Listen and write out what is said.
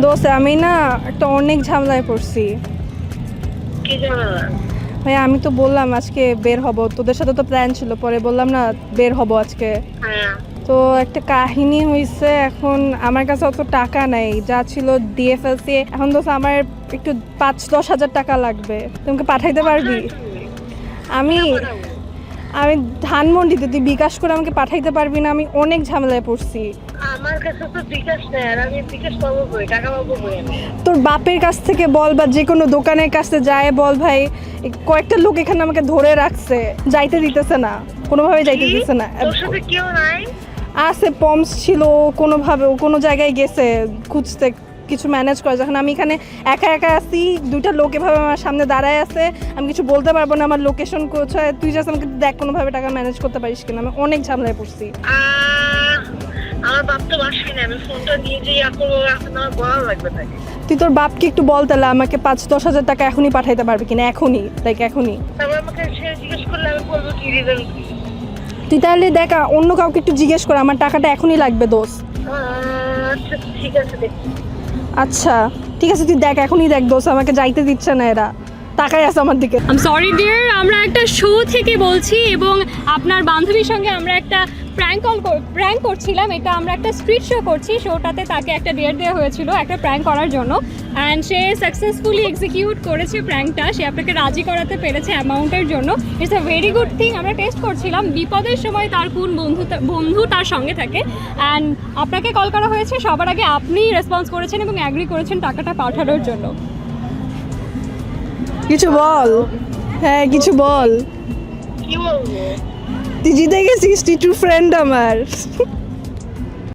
দোস্ত আমি না একটা অনেক ঝামেলায় পড়ছি। কি ঝামেলা? ভাই আমি তো বললাম আজকে বের হব, তোদের সাথে তো প্ল্যান ছিল, পরে বললাম না বের হব আজকে। হ্যাঁ, তো একটা কাহিনী হয়েছে, এখন আমার কাছে অত টাকা নাই, যা ছিল দিয়ে ফেলছি। এখন দোস্ত আমার একটু 5-10 হাজার টাকা লাগবে, তোমাকে পাঠাইতে পারবি? আমি আমি ধানমন্ডিতে, তুই বিকাশ করে আমাকে পাঠাইতে পারবি না? আমি অনেক ঝামেলায় পড়ছি। আমার কাছে তো বিকাশ নেই, আর আমি বিকাশ পাবো কই, টাকা পাবো কই আমি? তোর বাপের কাছ থেকে বল বা যে কোনো দোকানের কাছে যায় বল ভাই, এই কয়েকটা লোক এখানে আমাকে ধরে রাখছে, যাইতে দিতেছে না, কোনোভাবে যাইতে দিতেছে না। তোর সাথে কেউ নাই? আছে, পমস ছিল, কোনোভাবে ও কোনো জায়গায় গেছে খুঁজতে, কিছু ম্যানেজ করে। যখন আমি এখানে একা একা আছি, দুইটা লোক এভাবে আমার সামনে দাঁড়ায় আছে, আমি কিছু বলতে পারবো না আমার লোকেশন কোথায়, তুই জাস্ট আমাকে দেখ কোনোভাবে টাকা ম্যানেজ করতে পারিস কিনা। আমি অনেক ঝামেলায় পড়ছি। আমার বাপ তো বাসায় নেই, আমি ফোনটা নিয়ে যেই করবো, এখন আমার বলা লাগবে তাকে। তুই তোর বাপকে একটু বল তাহলে আমাকে 5-10 হাজার টাকা এখনই পাঠাইতে পারবে কিনা, এখনই, লাইক এখনই। তারপর আমাকে সে জিজ্ঞেস করলে আমি বলবো কি রিজন কি। তুই তাহলে দেখ অন্য কাউকে একটু জিজ্ঞেস কর, আমার টাকাটা এখনই লাগবে দোস্ত। আচ্ছা ঠিক আছে, দেখছি। আচ্ছা ঠিক আছে, তুই দেখ এখনই দেখ দোস্ত, আমাকে যাইতে দিচ্ছে না এরা, তাকাই আছে আমার দিকে। আই এম সরি ডিয়ার, আমরা একটা শো থেকে বলছি এবং আপনার বান্ধবীর সঙ্গে আমরা একটা প্র্যাঙ্ক করছিলাম। এটা আমরা একটা স্ট্রিট শো করছি, শোটাতে তাকে একটা ডেট দেওয়া হয়েছিল একটা প্র্যাঙ্ক করার জন্য, অ্যান্ড সে সাকসেসফুলি এক্সিকিউট করেছে প্র্যাঙ্কটা। সে আপনাকে রাজি করাতে পেরেছে অ্যামাউন্টের জন্য। It's a very good thing. আমরা টেস্ট করছিলাম বিপদের সময় তার কোন বন্ধু তার সঙ্গে থাকে, অ্যান্ড আপনাকে কল করা হয়েছে। সবার আগে আপনি রেসপন্স করেছেন এবং অ্যাগ্রি করেছেন টাকাটা পাঠানোর জন্য। কিছু বল, হ্যাঁ কিছু বল। কি বলবো? তুই জিতে গেছিস, তুই ট্রু ফ্রেন্ড আমার।